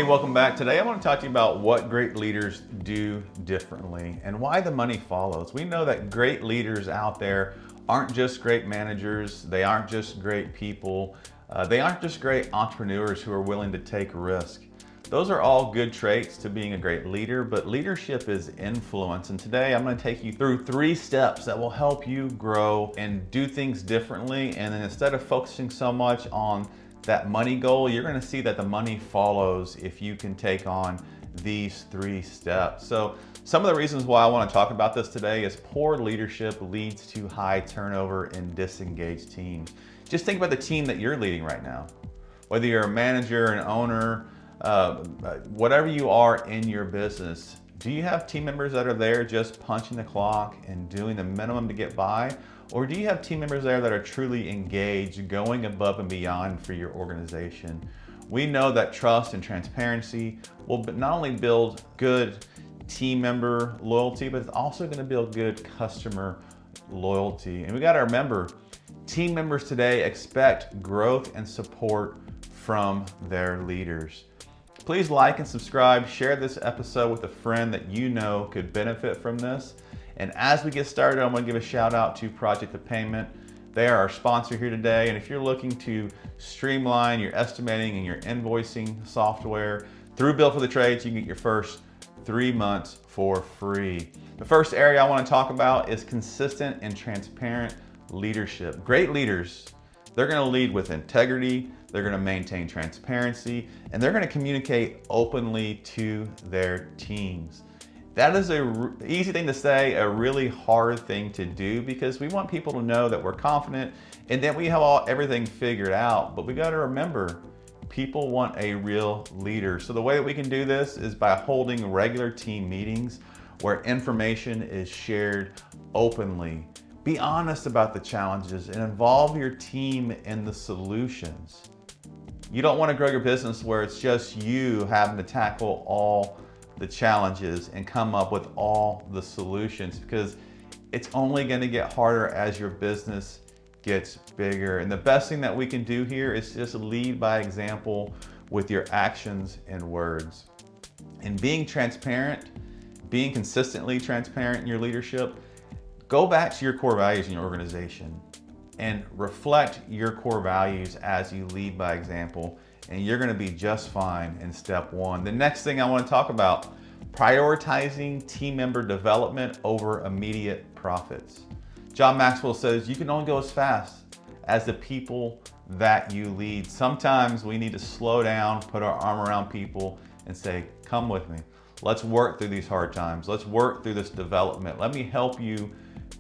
welcome back. Today I want to talk to you about what great leaders do differently and why the money follows. We know that great leaders out there aren't just great managers, they aren't just great people, they aren't just great entrepreneurs who are willing to take risk. Those are all good traits to being a great leader, but leadership is influence. And today I'm going to take you through 3 steps that will help you grow and do things differently. And then instead of focusing so much on that money goal, you're going to see that the money follows if you can take on these 3 steps. So some of the reasons why I want to talk about this today is poor leadership leads to high turnover and disengaged teams. Just think about the team that you're leading right now. Whether you're a manager, an owner, whatever you are in your business, do you have team members that are there just punching the clock and doing the minimum to get by? Or do you have team members there that are truly engaged, going above and beyond for your organization? We know that trust and transparency will not only build good team member loyalty, but it's also going to build good customer loyalty. And we got to remember, team members today expect growth and support from their leaders. Please like and subscribe, share this episode with a friend that you know could benefit from this. And as we get started, I'm going to give a shout out to Project of Payment. They are our sponsor here today. And if you're looking to streamline your estimating and your invoicing software through Bill for the Trades, you can get your first 3 months for free. The first area I want to talk about is consistent and transparent leadership. Great leaders, they're going to lead with integrity, they're going to maintain transparency, and they're going to communicate openly to their teams. That is an easy thing to say, a really hard thing to do, because we want people to know that we're confident and that we have everything figured out. But we got to remember, people want a real leader. So the way that we can do this is by holding regular team meetings where information is shared openly. Be honest about the challenges and involve your team in the solutions. You don't want to grow your business where it's just you having to tackle all the challenges and come up with all the solutions, because it's only going to get harder as your business gets bigger. And the best thing that we can do here is just lead by example with your actions and words. And being transparent, being consistently transparent in your leadership, go back to your core values in your organization and reflect your core values as you lead by example, and you're going to be just fine in step 1. The next thing I want to talk about, prioritizing team member development over immediate profits. John Maxwell says you can only go as fast as the people that you lead. Sometimes we need to slow down, put our arm around people and say, come with me. Let's work through these hard times. Let's work through this development. Let me help you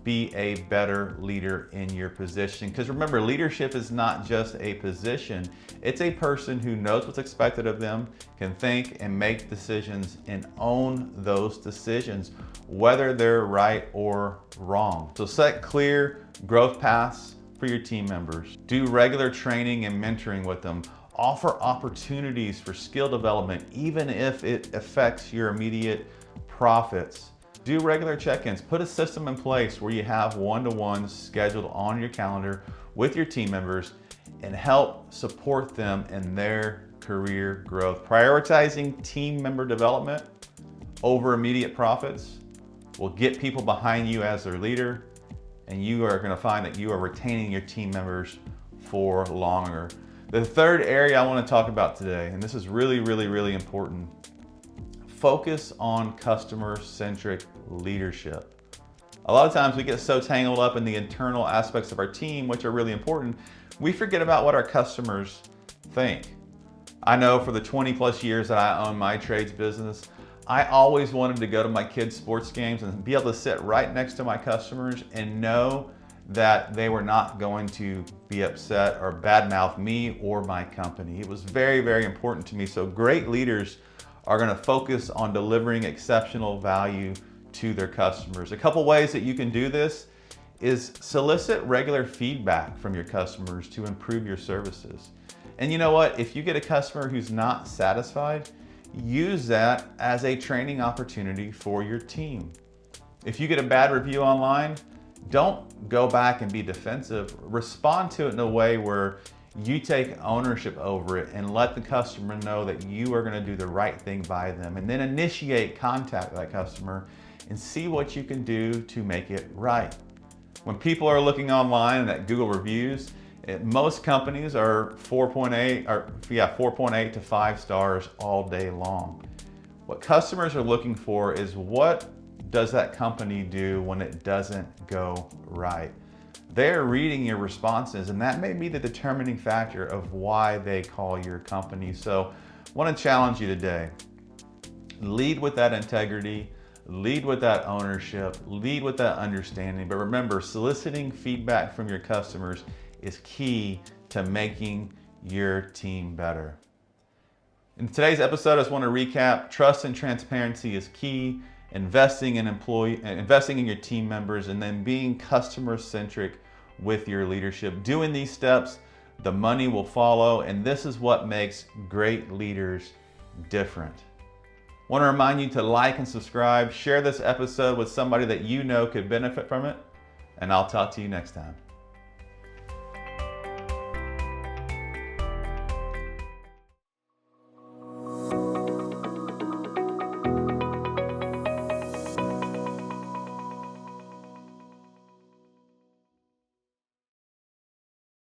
be a better leader in your position. Because remember, leadership is not just a position. It's a person who knows what's expected of them, can think and make decisions and own those decisions, whether they're right or wrong. So set clear growth paths for your team members. Do regular training and mentoring with them. Offer opportunities for skill development, even if it affects your immediate profits. Do regular check-ins. Put a system in place where you have one-to-ones scheduled on your calendar with your team members and help support them in their career growth. Prioritizing team member development over immediate profits will get people behind you as their leader, and you are going to find that you are retaining your team members for longer. The third area I want to talk about today, and this is really, really, really important, focus on customer-centric leadership. A lot of times we get so tangled up in the internal aspects of our team, which are really important, we forget about what our customers think. I know for the 20 plus years that I own my trades business, I always wanted to go to my kids' sports games and be able to sit right next to my customers and know that they were not going to be upset or badmouth me or my company. It was very, very important to me. So great leaders are going to focus on delivering exceptional value to their customers. A couple ways that you can do this is solicit regular feedback from your customers to improve your services. And you know what? If you get a customer who's not satisfied, use that as a training opportunity for your team. If you get a bad review online, don't go back and be defensive. Respond to it in a way where You take ownership over it and let the customer know that you are going to do the right thing by them, and then initiate contact with that customer and see what you can do to make it right. When people are looking online and at Google reviews, most companies are 4.8 to 5 stars all day long. What customers are looking for is, what does that company do when it doesn't go right? They're reading your responses, and that may be the determining factor of why they call your company. So I want to challenge you today. Lead with that integrity, lead with that ownership, lead with that understanding. But remember, soliciting feedback from your customers is key to making your team better. In today's episode, I just want to recap: trust and transparency is key, investing in your team members, and then being customer-centric with your leadership. Doing these steps, the money will follow, and this is what makes great leaders different. I want to remind you to like and subscribe, share this episode with somebody that you know could benefit from it, and I'll talk to you next time.